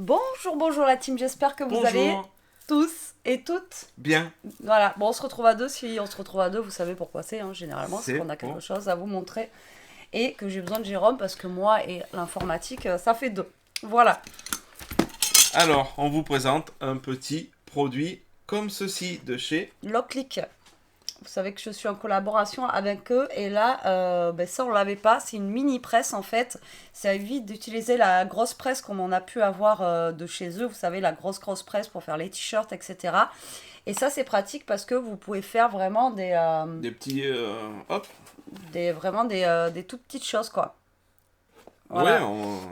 Bonjour, bonjour la team, j'espère que vous Bonjour. allez tous et toutes. Bien. Voilà, bon on se retrouve à deux, si on se retrouve à deux, vous savez pourquoi c'est, généralement, c'est C'est qu'on a quelque bon. chose à vous montrer et que j'ai besoin de Jérôme parce que moi et l'informatique, ça fait deux. Voilà, Alors, on vous présente un petit produit comme ceci de chez... Locklick. Vous savez que je suis en collaboration avec eux et là, ça on l'avait pas, c'est une mini presse en fait. Ça évite d'utiliser la grosse presse comme on a pu avoir de chez eux, vous savez, la grosse presse pour faire les t-shirts, etc. Et ça c'est pratique parce que vous pouvez faire vraiment Des petits... hop. vraiment des toutes petites choses quoi. Ouais, Voilà.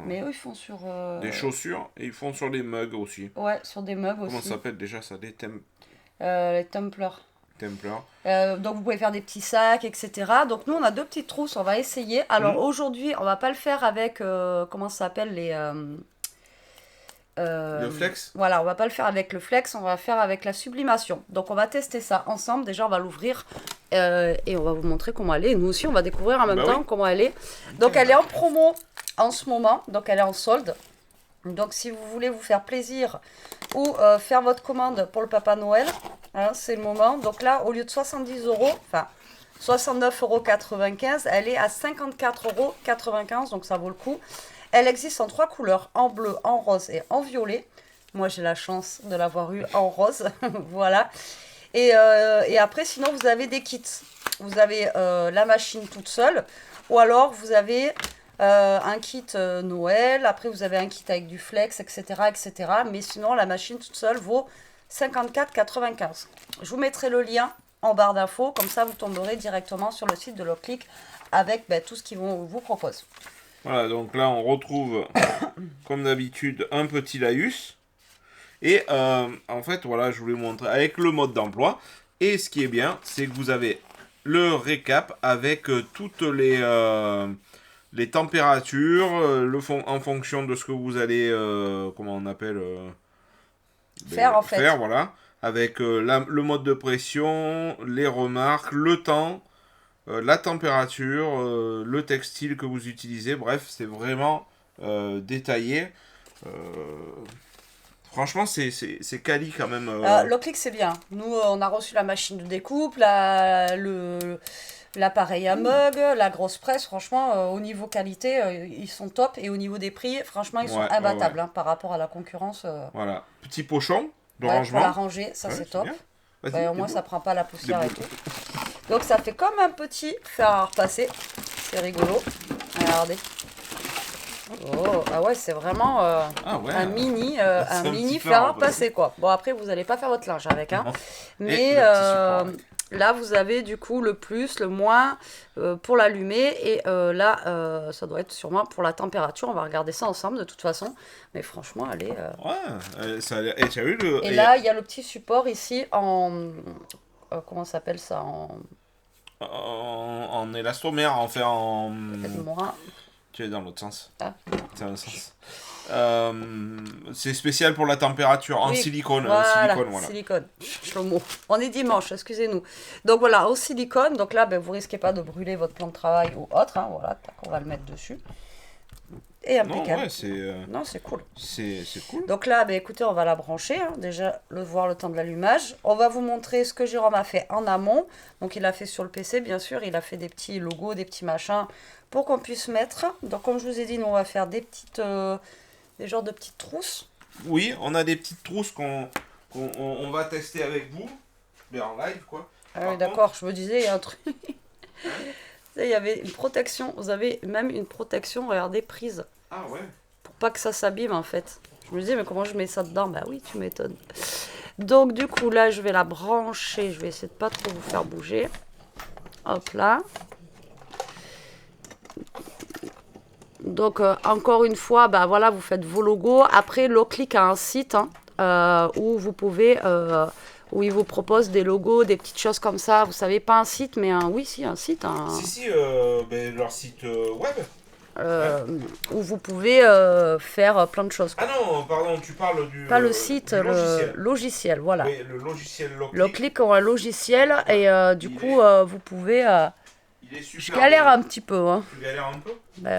Mais eux ils font sur... des chaussures. Et ils font sur les mugs aussi. Ouais, sur des mugs Comment aussi. ça s'appelle déjà ça? Des Les tumblers. templars. Donc vous pouvez faire des petits sacs, etc. Donc nous on a deux petites trousses, on va essayer. Alors aujourd'hui on va pas le faire avec, comment ça s'appelle, Le flex. voilà, on va pas le faire avec le flex, on va faire avec la sublimation. Donc on va tester ça ensemble. Déjà on va l'ouvrir et on va vous montrer comment elle est. Et nous aussi on va découvrir en même Bah temps oui. comment elle est. Donc elle est en promo en ce moment, donc elle est en solde. Donc si vous voulez vous faire plaisir ou faire votre commande pour le Papa Noël, c'est le moment. Donc là, au lieu de 70 euros, enfin 69,95 €, elle est à 54,95 €, donc ça vaut le coup. Elle existe en trois couleurs, en bleu, en rose et en violet. Moi, j'ai la chance de l'avoir eu en rose, voilà. Et après, sinon, vous avez des kits. Vous avez la machine toute seule, ou alors vous avez un kit Noël, après vous avez un kit avec du flex, etc., etc. Mais sinon, la machine toute seule vaut 54,95 €. Je vous mettrai le lien en barre d'infos, comme ça vous tomberez directement sur le site de Locklick avec tout ce qu'ils vous proposent. Voilà, donc là on retrouve, comme d'habitude, un petit laïus. Et en fait, voilà, je voulais vous montrer avec le mode d'emploi. Et ce qui est bien, c'est que vous avez le récap avec toutes les températures, en fonction de ce que vous allez, comment on appelle, Faire en fait. faire, voilà. Avec le mode de pression, les remarques, le temps, la température, le textile que vous utilisez. Bref, c'est vraiment détaillé. Euh, Franchement, c'est quali quand même. Locklick c'est bien. Nous on a reçu la machine de découpe, l'appareil à mug, la grosse presse. Franchement, au niveau qualité, ils sont top. Et au niveau des prix, franchement, ils sont Ouais, imbattables ouais. par rapport à la concurrence. Voilà. Petit pochon de Ouais, pour la rangement. ranger, ça Ouais, c'est c'est top. bien. Vas-y, Au moins ça débrouille. prend pas la poussière et Débrouille. tout. Donc ça fait comme un petit fer à repasser. C'est rigolo. Regardez. Oh, ah ouais, c'est vraiment Ah ouais. un mini, C'est un petit fer fer à à repasser quoi. Bon après vous n'allez pas faire votre linge avec, Non. Mais Et le petit support, ouais. là vous avez du coup le plus, le moins pour l'allumer et là ça doit être sûrement pour la température. On va regarder ça ensemble de toute façon. Mais franchement elle est. Ouais, ça a l'air- Et tu as vu le. Et là il y a le petit support ici en comment ça s'appelle ça En élastomère, en fait, en. Aide-moi. Tu es dans l'autre sens. Ah. C'est dans le sens. C'est spécial pour la température, en Oui, silicone. voilà, Voilà. silicone. Shlomo. On est dimanche, excusez-nous. Donc voilà, au silicone. Donc là, vous risquez pas de brûler votre plan de travail ou autre. Voilà, tac, on va le mettre dessus. Et Non, impeccable. ouais, c'est Non, c'est cool. cool. Donc là, écoutez, on va la brancher. Déjà, voir le temps de l'allumage. On va vous montrer ce que Jérôme a fait en amont. Donc il a fait sur le PC, bien sûr. Il a fait des petits logos, des petits machins pour qu'on puisse mettre. Donc comme je vous ai dit, nous on va faire des genres de petites trousses. Oui, on a des petites trousses on va tester avec vous, mais en live, quoi. Ah Par oui, d'accord, je me disais, il y a un truc. Il y avait une protection, vous avez même une protection, regardez, prise, Ah ouais. pour pas que ça s'abîme en fait. Je me disais, mais comment je mets ça dedans? Bah oui, tu m'étonnes. Donc du coup, là, je vais la brancher, je vais essayer de pas trop vous faire bouger. Hop là. Donc encore une fois, voilà, vous faites vos logos. Après, Locklick a un site où vous pouvez... où il vous propose des logos, des petites choses comme ça. Vous savez, pas un site, mais un site. Si, leur site web. Où vous pouvez faire plein de choses. Ah non, pardon, tu parles du. Pas le site, du le logiciel. logiciel, voilà. Oui, le logiciel Locklick. Locklick ont un logiciel et du coup, vous pouvez... Il est super. je galère bien. un petit peu. Tu galères un peu.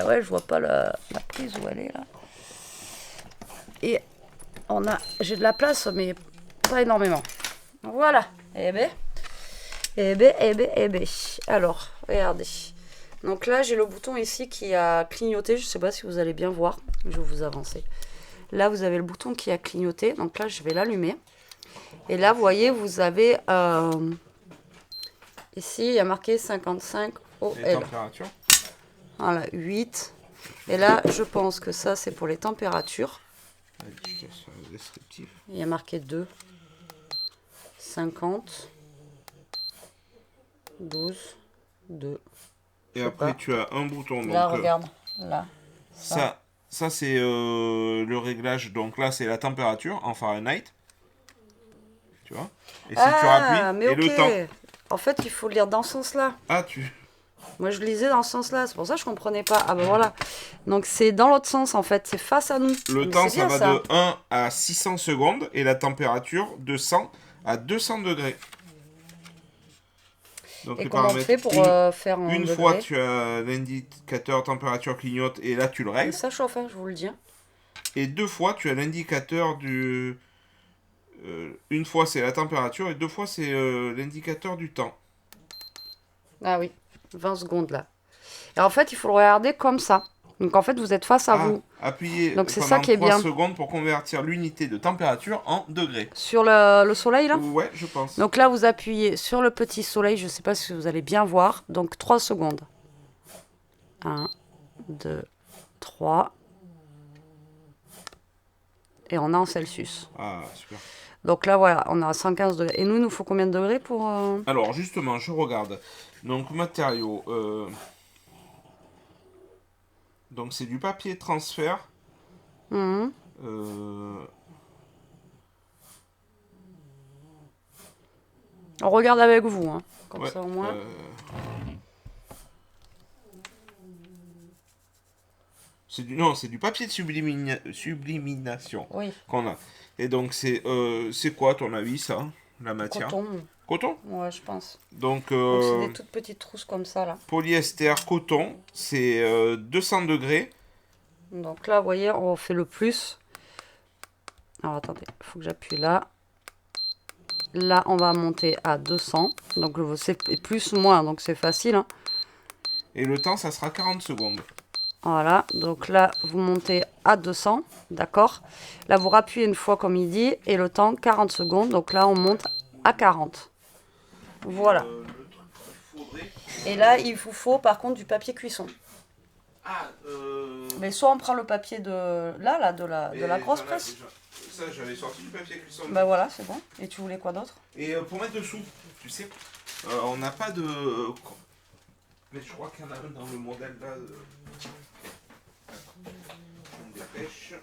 Ouais, je vois pas la prise où elle est là. Et J'ai de la place, mais pas énormément. Voilà. Eh ben. Alors, regardez. Donc là, j'ai le bouton ici qui a clignoté. Je ne sais pas si vous allez bien voir. Je vais vous avancer. Là, vous avez le bouton qui a clignoté. Donc là, je vais l'allumer. Et là, vous voyez, vous avez... ici, il y a marqué 55 OL. Les températures. Voilà, 8. Et là, je pense que ça, c'est pour les températures. Il y a marqué 2. 50. 12. 2. Et après, tu as un bouton. Là, donc, regarde. Là. Ça c'est le réglage. Donc là, c'est la température en Fahrenheit. Tu vois. Et si tu rappuies, mais et ok. le temps. En fait, il faut lire dans ce sens-là. Ah, Moi, je lisais dans ce sens-là. C'est pour ça que je comprenais pas. Ah ben voilà. Donc, c'est dans l'autre sens, en fait. C'est face à nous. Le Mais temps, c'est ça bien, va de 1 à 600 secondes. Et la température, de 100 à 200 degrés. Donc, Et les comment on paramètres, fait pour faire en une degrés fois, tu as l'indicateur température clignote et là, tu le Et règles. ça chauffe, hein, je vous le dis. Et 2 fois, tu as l'indicateur du... une fois, c'est la température et 2 fois, c'est l'indicateur du temps. Ah oui, 20 secondes là. Et en fait, il faut le regarder comme ça. Donc en fait, vous êtes face à vous. Appuyez Donc c'est pendant ça qui est 3 bien. secondes pour convertir l'unité de température en degrés. Sur le soleil là. Ouais, je pense. Donc là, vous appuyez sur le petit soleil. Je ne sais pas si vous allez bien voir. Donc 3 secondes. 1, 2, 3. Et on est en Celsius. Ah, super. Donc là, voilà, on est à 115 degrés. Et nous, il nous faut combien de degrés pour... Alors, justement, je regarde. Donc, matériaux. Donc, c'est du papier transfert. Mhm. On regarde avec vous, hein. Comme Ouais, ça au moins. Non, c'est du papier de sublimination Oui. qu'on a. Et donc, c'est quoi, à ton avis, ça, la matière? Coton. Coton? Ouais, je pense. Donc, Donc c'est des toutes petites trousses comme ça là. polyester, coton, c'est 200 degrés. Donc là, vous voyez, on fait le plus. Alors attendez, il faut que j'appuie là. Là, on va monter à 200. Donc c'est plus ou moins, donc c'est facile. Hein. Et le temps, ça sera 40 secondes. Voilà, donc là, vous montez à 200, d'accord. Là, vous rappuyez une fois comme il dit, et le temps, 40 secondes. Donc là, on monte à 40. Voilà. Et là, il vous faut par contre du papier cuisson. Mais soit on prend le papier de la grosse presse. Ça, j'avais sorti du papier cuisson. Bah voilà, c'est bon. Et tu voulais quoi d'autre? Et pour mettre dessous, tu sais, on n'a pas de... Mais je crois qu'il y en a un dans le modèle là. On dépêche.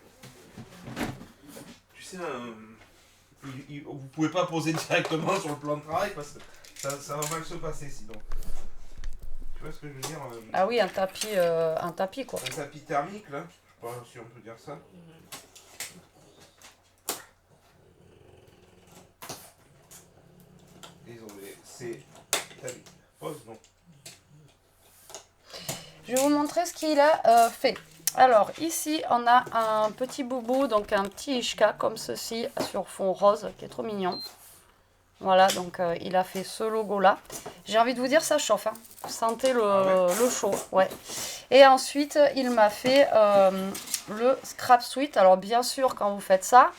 Tu sais, vous pouvez pas poser directement sur le plan de travail parce que ça va mal se passer sinon. Tu vois ce que je veux dire? Ah oui, un tapis quoi. Un tapis thermique là, je sais pas si on peut dire ça. Désolé, c'est... Pause, non. Je vais vous montrer ce qu'il a fait. Alors ici on a un petit boubou, donc un petit Ishka comme ceci sur fond rose qui est trop mignon. Voilà, donc il a fait ce logo là. J'ai envie de vous dire ça chauffe, hein. Sentez le chaud, ouais. Et ensuite il m'a fait le Scrap Suite. Alors bien sûr quand vous faites ça,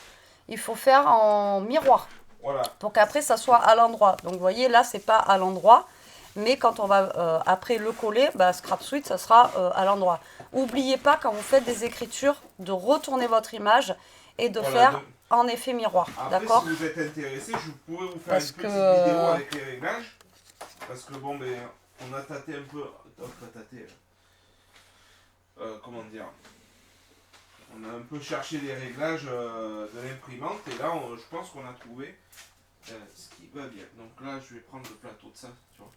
il faut faire en miroir. Voilà. Pour qu'après ça soit à l'endroit. Donc vous voyez là c'est pas à l'endroit. Mais quand on va après le coller, Scrap Suite, ça sera à l'endroit. N'oubliez pas, quand vous faites des écritures, de retourner votre image et de faire en effet miroir. D'accord ? Si vous êtes intéressé, je pourrais vous faire une petite vidéo avec les réglages. Parce que bon, on a tâté un peu... comment dire ? On a un peu cherché les réglages de l'imprimante. Et là, je pense qu'on a trouvé ce qui va bien. Donc là, je vais prendre le plateau de ça, tu vois.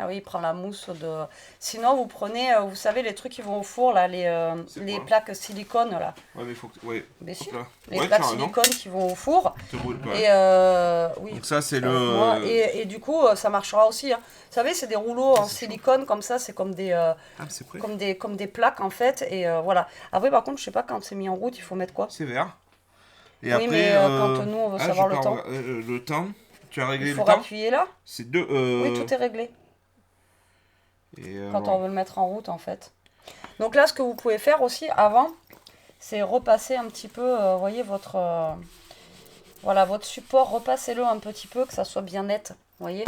Ah oui, il prend la mousse de... Sinon, vous prenez, vous savez, les trucs qui vont au four, là, les quoi? plaques silicone, là. Ouais, mais faut que... Ouais. Mais si, Hop là. les Ouais, plaques tu as raison. silicone qui vont au four. Te brûle pas. Et oui, Donc ça, c'est avec moi. le... Et du coup, ça marchera aussi, hein. Vous savez, c'est des rouleaux en c'est silicone, comme ça, c'est comme des, Ah, c'est prêt. comme des plaques, en fait. Et voilà. Après, par contre, je sais pas, quand c'est mis en route, il faut mettre quoi? C'est vert. Et Oui, après... mais quand nous, on veut savoir le temps, le temps. Tu as il réglé le faut temps? appuyer là. C'est deux... Oui, tout est réglé. Et Quand alors... on veut le mettre en route, en fait. Donc là, ce que vous pouvez faire aussi avant, c'est repasser un petit peu, voyez, voilà, votre support, repassez-le un petit peu, que ça soit bien net, voyez.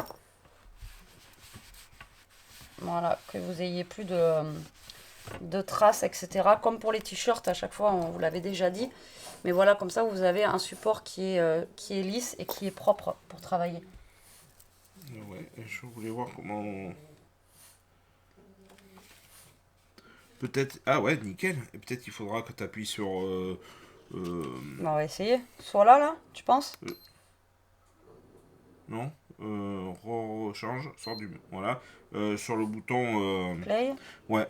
Voilà, que vous ayez plus de traces, etc. Comme pour les t-shirts, à chaque fois, on vous l'avait déjà dit. Mais voilà, comme ça, vous avez un support qui est lisse et qui est propre pour travailler. Ouais, je voulais voir comment... Peut-être... Ah ouais, nickel. Et peut-être qu'il faudra que tu appuies sur... On va essayer. Soit là, tu penses? Non. Rechange. Sort du... Voilà. Sur le bouton... Play? Ouais.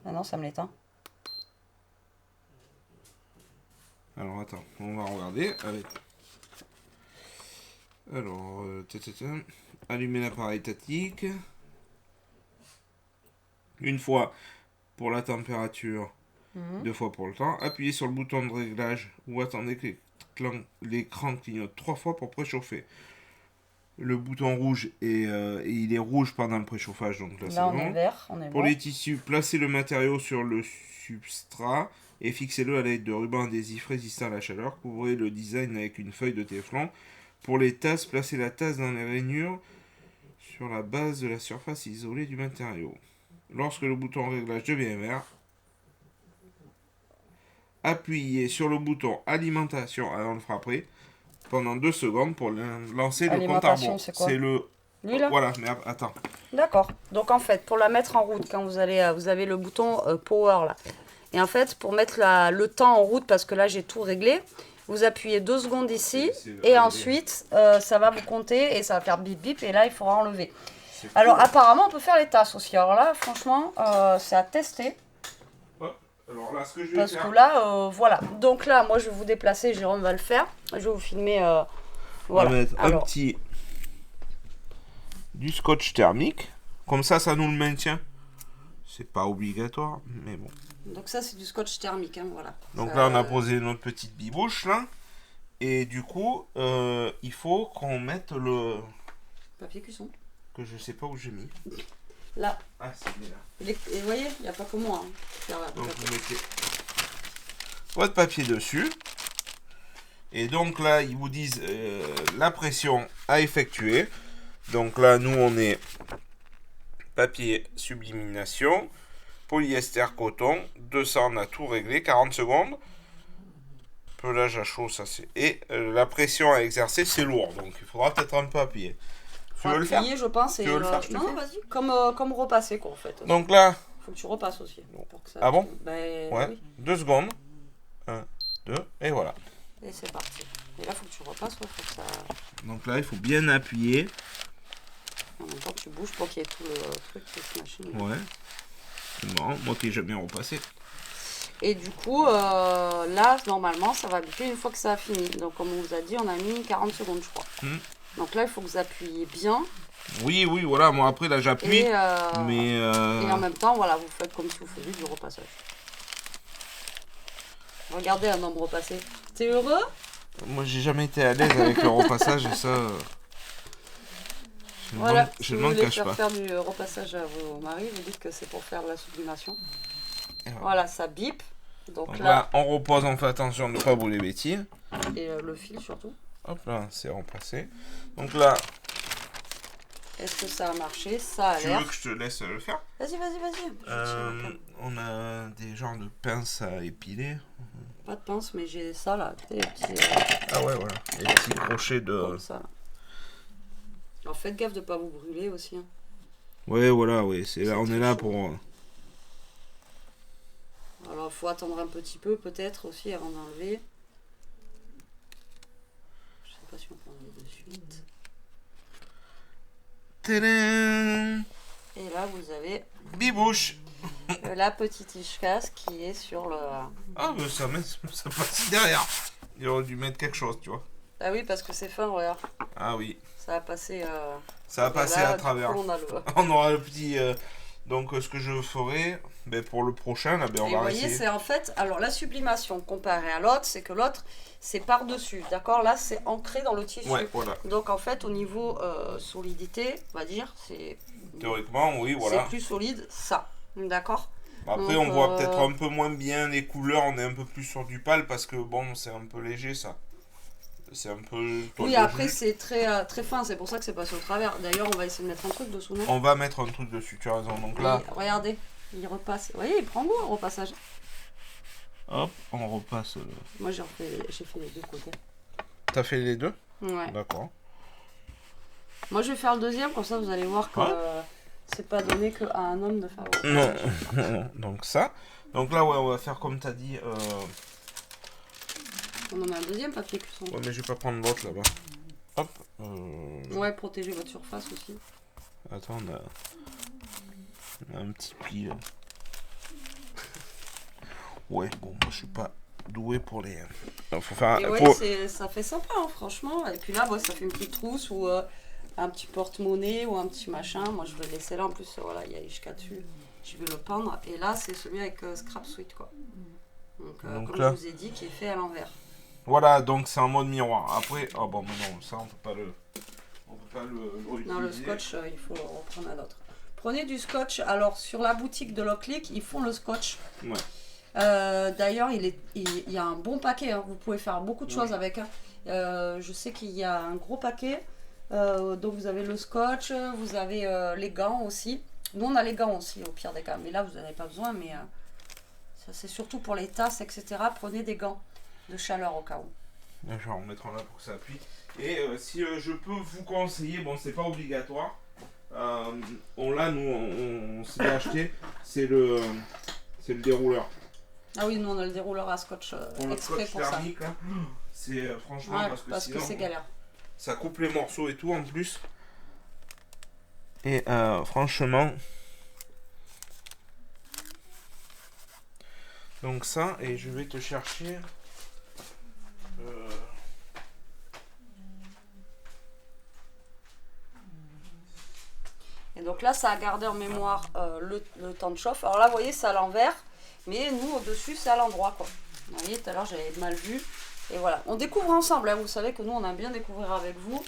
Ah non, ça me l'éteint. Alors attends, on va regarder avec... Alors... Allumer l'appareil statique. Une fois pour la température. Mhm. 2 fois pour le temps. Appuyez sur le bouton de réglage ou attendez que l'écran clignote 3 fois pour préchauffer. Le bouton rouge et il est rouge pendant le préchauffage, donc là c'est Là, on est bon. vert, on est Pour bon. les tissus, placez le matériau sur le substrat et fixez-le à l'aide de rubans adhésifs résistants à la chaleur. Couvrez le design avec une feuille de téflon. Pour les tasses, placez la tasse dans les rainures sur la base de la surface isolée du matériau. Lorsque le bouton réglage devient vert, appuyez sur le bouton alimentation avant de frapper pendant 2 secondes pour lancer le compte à rebours. C'est quoi? C'est le... Lui, là? Voilà, mais attends. D'accord. Donc en fait, pour la mettre en route, quand vous avez le bouton Power là. Et en fait, pour mettre le temps en route, parce que là j'ai tout réglé, vous appuyez 2 secondes ici, et ensuite ça va vous compter et ça va faire bip bip, et là il faudra enlever. Alors apparemment on peut faire les tasses aussi. Alors là, franchement, c'est à tester. Alors là, ce que je vais Parce faire... que là, voilà. Donc là, moi je vais vous déplacer, Jérôme va le faire. Je vais vous filmer. Voilà. On va mettre Alors, un petit... du scotch thermique. Comme ça nous le maintient. C'est pas obligatoire, mais bon. donc ça c'est du scotch thermique, hein, voilà. Donc Ça, là, on a posé notre petite bibouche, là. Et du coup, il faut qu'on mette le... papier cuisson. Que je sais pas où j'ai mis. Là. Ah, c'est mis là. Et vous voyez, il n'y a pas que moi. Hein. Faire la- Donc vous mettez votre papier dessus. Et donc là, ils vous disent la pression à effectuer. Donc là, nous, on est papier sublimination, polyester coton, 200, on a tout réglé, 40 secondes. Pelage à chaud, ça c'est... Et la pression à exercer, c'est lourd. Donc il faudra peut-être un peu appuyer. Tu veux le faire? je pense. Tu veux le faire, je te Non, fais vas-y. Comme repasser, quoi, en fait. Donc là... Faut que tu repasses aussi. Pour que ça... Ah bon? Ben, Ouais, oui. 2 secondes. 1, 2, et voilà. Et c'est parti. Et là, faut que tu repasses, ouais, faut que ça... Donc là, il faut bien appuyer. En même temps, tu bouges pour qu'il y ait tout le truc, cette machine. Ouais. C'est marrant, moi qui n'ai jamais repassé. Et du coup, là, normalement, ça va biper une fois que ça a fini. Donc, comme on vous a dit, on a mis 40 secondes, je crois. Donc là, il faut que vous appuyiez bien. Oui, voilà, moi après, là, j'appuie. Et mais... en même temps, voilà, vous faites comme si vous faisiez du repassage. Regardez un homme repasser. T'es heureux? Moi, j'ai jamais été à l'aise avec le repassage et ça... Voilà, je si ne vous m'en voulez cache pas. faire du repassage à vos maris, vous dites que c'est pour faire de la sublimation. Et Voilà, ça bip. Donc Donc là, là, on repose, on fait attention de ne pas brûler bêtises. et le fil surtout. Hop là, c'est repassé. Donc là, Est-ce que ça a marché? Ça a tu l'air. veux que je te laisse le faire? Vas-y. On a des genres de pinces à épiler. Pas de pince, mais j'ai ça là. Les petits, Ah ouais, voilà. Les petits crochets de... comme ça. Là. Alors faites gaffe de pas vous brûler aussi. Hein. Ouais, voilà, ouais. C'est là, on est là chaud. pour... Alors il faut attendre un petit peu peut-être aussi avant d'enlever. Je sais pas si on peut enlever de suite. Tadam! Et là, vous avez Bibouche. la petite Ishkas qui est sur le... Ah, mais ça passe derrière. Il aurait dû mettre quelque chose, tu vois. Ah oui, parce que c'est fin, regarde. Ah oui. Ça a passé... Ça a passé là, à travers. Coup, On aura le petit... Donc, ce que je ferai, ben, pour le prochain, là, ben, on Et va vous voyez, essayer. c'est en fait... Alors, la sublimation comparée à l'autre, c'est que l'autre, c'est par-dessus. D'accord? Là, c'est ancré dans le tissu. Ouais, voilà. Donc, en fait, au niveau solidité, on va dire, c'est... Théoriquement, oui, voilà. C'est plus solide, ça. D'accord? Après, donc, on voit peut-être un peu moins bien les couleurs. On est un peu plus sur du pâle parce que, bon, c'est un peu léger, ça. C'est un peu... Oui, après, c'est très, très fin. C'est pour ça que c'est passé au travers. D'ailleurs, on va essayer de mettre un truc dessous, non? On va mettre un truc dessus, tu as raison. Donc là... Oui, regardez, il repasse. Vous voyez, il prend goût au repassage. Hop, on repasse. Moi, j'ai fait les deux côtés. T'as fait les deux? Ouais. D'accord. Moi, je vais faire le deuxième, comme ça, vous allez voir que c'est pas donné qu'à un homme de faire le repassage. Non. Donc ça. Donc là, ouais, on va faire comme t'as dit. On en a un deuxième papier cuisson. Ouais, mais je vais pas prendre l'autre là-bas. Hop. Ouais, protéger votre surface aussi. Attends, on a un petit pli. Ouais, bon, moi je suis pas doué pour les. Non, faut faire. Et ouais, ça fait sympa, hein, franchement. Et puis là, ça fait une petite trousse ou un petit porte-monnaie ou un petit machin. Moi, je vais le laisser là. En plus, voilà, il y a Ishka dessus. Je vais le peindre. Et là, c'est celui avec Scrap Sweet, quoi. Donc comme là, je vous ai dit, qui est fait à l'envers. Voilà, donc c'est en mode miroir. Après, oh bon, mais non, ça on peut pas le. On peut pas le utiliser. Non, le scotch, il faut le reprendre à l'autre. Prenez du scotch. Alors, sur la boutique de Loclick, ils font le scotch. Ouais. D'ailleurs, il y a un bon paquet. Hein. Vous pouvez faire beaucoup de choses avec. Hein. Je sais qu'il y a un gros paquet. Donc, vous avez le scotch, vous avez les gants aussi. Nous, on a les gants aussi, au pire des cas. Mais là, vous n'en avez pas besoin. Mais ça, c'est surtout pour les tasses, etc. Prenez des gants de chaleur au cas où. Je vais en mettre un là pour que ça appuie. Et si je peux vous conseiller, bon, c'est pas obligatoire. On l'a, nous, on s'est acheté. C'est le dérouleur. Ah oui, nous, on a le dérouleur à scotch Pour le exprès scotch pour ça. thermique, là, c'est franchement Ouais, parce que sinon, c'est galère. ça coupe les morceaux et tout en plus. Et franchement. Donc ça, et je vais te chercher. Et donc là, ça a gardé en mémoire le temps de chauffe. Alors là, vous voyez, c'est à l'envers. Mais nous, au-dessus, c'est à l'endroit, quoi. Vous voyez, tout à l'heure, j'avais mal vu. Et voilà. On découvre ensemble. Hein. Vous savez que nous, on aime bien découvrir avec vous.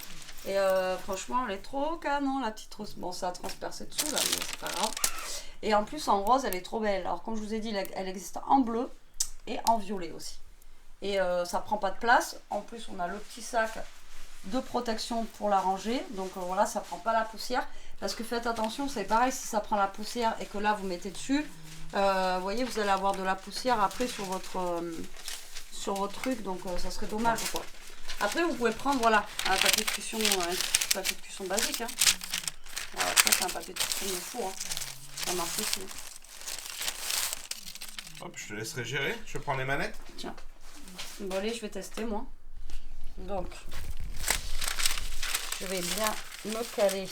Et franchement, elle est trop canon, la petite rose. Bon, ça a transpercé dessous, là, mais c'est pas grave. Et en plus, en rose, elle est trop belle. Alors, comme je vous ai dit, elle existe en bleu et en violet aussi. Et ça prend pas de place. En plus, on a le petit sac de protection pour la ranger. Donc voilà, ça prend pas la poussière. Parce que faites attention, c'est pareil, si ça prend la poussière et que là, vous mettez dessus, vous voyez, vous allez avoir de la poussière après sur votre truc. Donc ça serait dommage, quoi. Après, vous pouvez prendre, voilà, un papier de cuisson basique. Hein. Voilà, ça, c'est un papier de cuisson de four. Hein. Ça marche aussi. Hop, je te laisserai gérer. Je prends les manettes. Tiens. Bon, allez, je vais tester, moi. Donc, je vais bien me caler.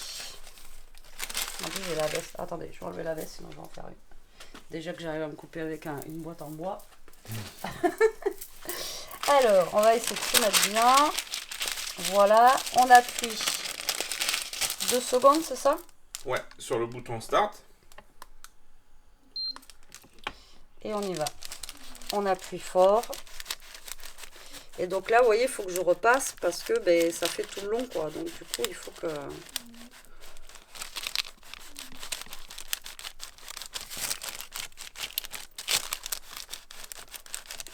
En plus, j'ai la veste. Attendez, je vais enlever la veste, sinon je vais en faire une. Déjà que j'arrive à me couper avec une boîte en bois. Alors, on va essayer de se mettre bien. Voilà, on appuie 2 secondes, c'est ça? Ouais, sur le bouton Start. Et on y va. On appuie fort. Et donc là, vous voyez, il faut que je repasse parce que ça fait tout le long, quoi. Donc du coup, il faut que...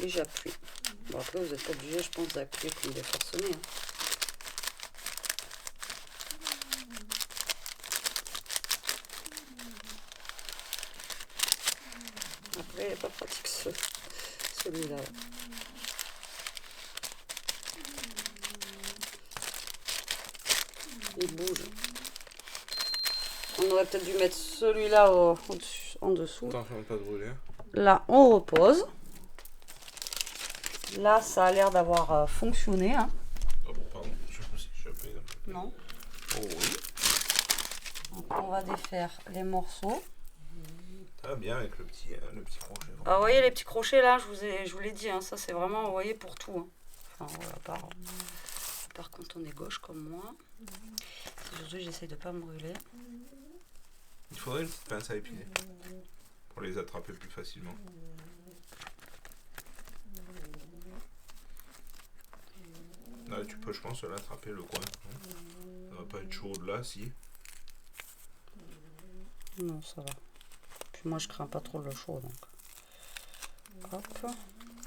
Et j'appuie. Bon, après, vous êtes obligé, je pense, d'appuyer comme des forcenés. Hein. Après, il n'est pas pratique celui-là. Il bouge. On aurait peut-être dû mettre celui-là en dessous. Attention de pas brûler. Là, on repose. Là, ça a l'air d'avoir fonctionné. Hein. Oh bon, pardon, je sais pas si je appuyé. Non. Oh oui. Donc on va défaire les morceaux. Ah bien avec le petit crochet. Ah, vous voyez les petits crochets là, je vous l'ai dit, hein, ça c'est vraiment, vous voyez, pour tout. Hein. Enfin voilà, par contre on est gauche comme moi. Aujourd'hui j'essaye de pas me brûler. Il faudrait une petite pince à épiler pour les attraper plus facilement. Là tu peux je pense l'attraper le coin. Ça va pas être chaud là si. Non ça va. Puis moi je crains pas trop le chaud donc. Hop.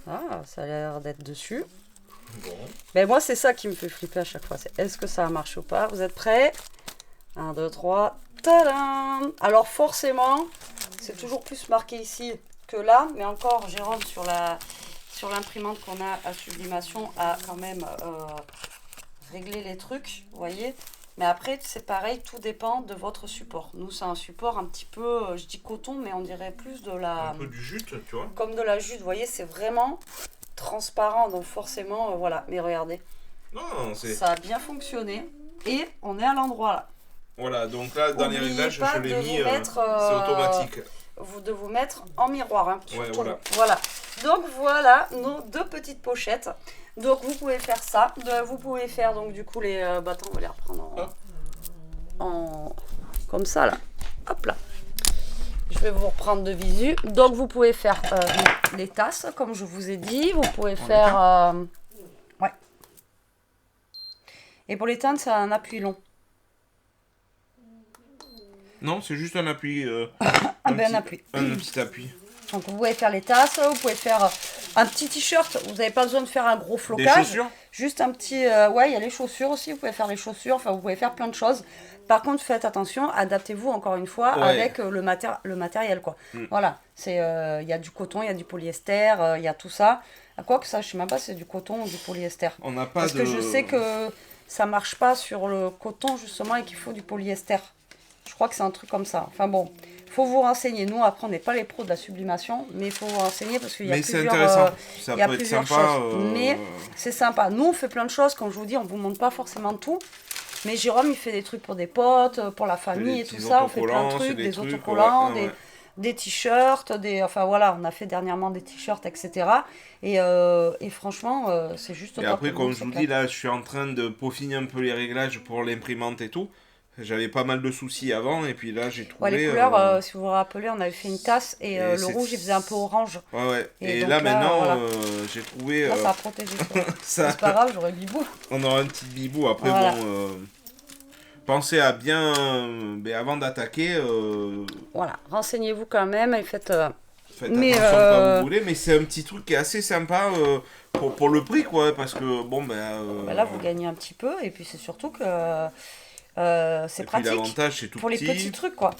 Ah ça a l'air d'être dessus. Bon. Mais moi c'est ça qui me fait flipper à chaque fois. C'est est-ce que ça marche ou pas? Vous êtes prêts? 1, 2, 3. Tadam! Alors forcément, c'est toujours plus marqué ici que là. Mais encore Jérôme sur l'imprimante qu'on a à sublimation a quand même réglé les trucs. Vous voyez? Mais après, c'est pareil, tout dépend de votre support. Nous, c'est un support un petit peu, je dis coton, mais on dirait plus de la... Un peu du jute, tu vois. Comme de la jute, vous voyez, c'est vraiment transparent, donc forcément, voilà. Mais regardez, Non, c'est... ça a bien fonctionné. Et on est à l'endroit là. Voilà, donc là, dans les Oubliez réglages, pas je l'ai de mis, vous mettre, c'est automatique. De vous mettre en miroir. Hein, Ouais, surtout. voilà. Voilà. Donc voilà nos 2 petites pochettes. Donc vous pouvez faire ça. Vous pouvez faire donc du coup les bâtons, on va les reprendre comme ça là. Hop là. Je vais vous reprendre de visu. Donc vous pouvez faire les tasses comme je vous ai dit. Vous pouvez faire... ouais. Et pour les teintes, c'est un appui long. Non, c'est juste un appui. Un appui. Un petit appui. Donc vous pouvez faire les tasses, vous pouvez faire un petit t-shirt. Vous n'avez pas besoin de faire un gros Des flocage. chaussures? Juste un petit... ouais, il y a les chaussures aussi. Vous pouvez faire les chaussures. Enfin, vous pouvez faire plein de choses. Par contre, faites attention. Adaptez-vous encore une fois Ouais. avec le matériel, quoi. Voilà. Il y a du coton, il y a du polyester, il y a tout ça. Quoi que ça, je ne sais même pas si c'est du coton ou du polyester. On n'a pas Parce que je sais que ça marche pas sur le coton, justement, et qu'il faut du polyester. Je crois que c'est un truc comme ça. Enfin bon, il faut vous renseigner. Nous, après, on n'est pas les pros de la sublimation, mais il faut vous renseigner parce qu'il y a Mais c'est plusieurs, intéressant. Ça il y a peut être plusieurs sympa. choses. Mais c'est sympa. Nous, on fait plein de choses. Comme je vous dis, on ne vous montre pas forcément tout. Mais Jérôme, il fait des trucs pour des potes, pour la famille et tout ça. On fait plein de trucs, des autocollants, des t-shirts, enfin voilà, on a fait dernièrement des t-shirts, etc. Et franchement, c'est juste Et top. après, comme je vous dis, là, je suis en train de peaufiner un peu les réglages pour l'imprimante et tout. J'avais pas mal de soucis avant, et puis là, j'ai trouvé... Ouais, les couleurs, si vous vous rappelez, on avait fait une tasse, et le rouge, il faisait un peu orange. Ouais, ouais. Et donc là, maintenant, voilà. j'ai trouvé... Là, ça a protégé. ça... C'est pas grave, j'aurais bibou. On aura un petit bibou. Après, Voilà. bon... pensez à bien... avant d'attaquer... Voilà, renseignez-vous quand même, et faites... Faites attention quand vous voulez, mais c'est un petit truc qui est assez sympa pour le prix, quoi, parce que, bon, là, vous gagnez un petit peu, et puis c'est surtout que... c'est pratique l'avantage, c'est tout pour petit. les petits trucs, quoi.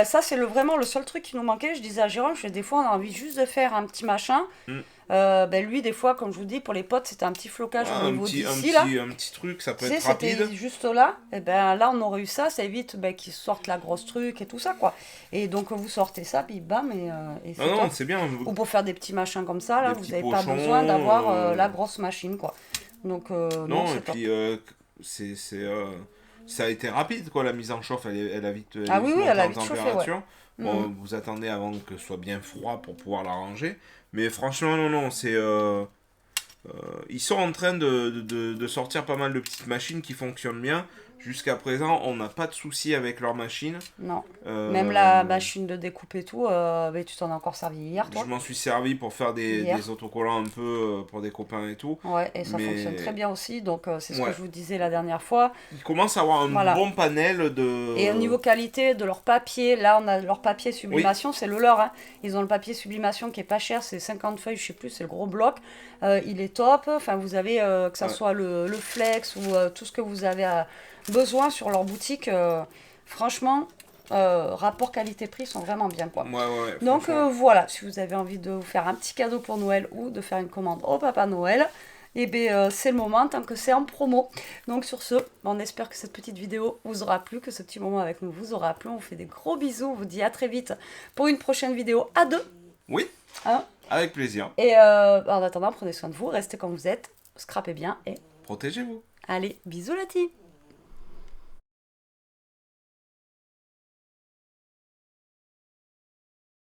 Ça, c'est vraiment le seul truc qui nous manquait. Je disais à Jérôme, des fois, on a envie juste de faire un petit machin. Lui, des fois, comme je vous dis, pour les potes, c'était un petit flocage au niveau d'ici, là. Un petit truc, ça peut être rapide. C'était juste là. Et là, on aurait eu ça. Ça évite qu'ils sortent la grosse truc et tout ça, quoi. Et donc, vous sortez ça, puis bam, et c'est top. C'est bien. Ou pour faire des petits machins comme ça, là, vous n'avez pas pochons, besoin d'avoir la grosse machine, quoi. Donc, non, et c'est top. puis, ça a été rapide, quoi, la mise en chauffe, elle a vite oui, elle a vite chauffé, ouais. Bon, vous attendez avant que ce soit bien froid pour pouvoir la ranger. Mais franchement, non, c'est... ils sont en train de sortir pas mal de petites machines qui fonctionnent bien. Jusqu'à présent, on n'a pas de soucis avec leur machine. Non. Même la machine de découpe et tout, tu t'en as encore servi hier, toi? Je m'en suis servi pour faire des autocollants un peu pour des copains et tout. Ouais, et ça fonctionne très bien aussi. Donc, c'est ce que je vous disais la dernière fois. Ils commencent à avoir un bon panel de... Et au niveau qualité de leur papier, là, on a leur papier sublimation, c'est le leur. Hein. Ils ont le papier sublimation qui est pas cher, c'est 50 feuilles, je sais plus, c'est le gros bloc. Il est top. Enfin, vous avez, que ça soit le flex ou tout ce que vous avez besoin sur leur boutique. Franchement, rapport qualité-prix sont vraiment bien, quoi. Ouais, donc voilà, si vous avez envie de vous faire un petit cadeau pour Noël ou de faire une commande au Papa Noël, c'est le moment tant que c'est en promo. Donc sur ce, on espère que cette petite vidéo vous aura plu, que ce petit moment avec nous vous aura plu. On vous fait des gros bisous, on vous dit à très vite pour une prochaine vidéo à 2. Oui, hein, avec plaisir. Et en attendant, prenez soin de vous, restez comme vous êtes, scrapez bien et protégez-vous. Allez, bisous la team.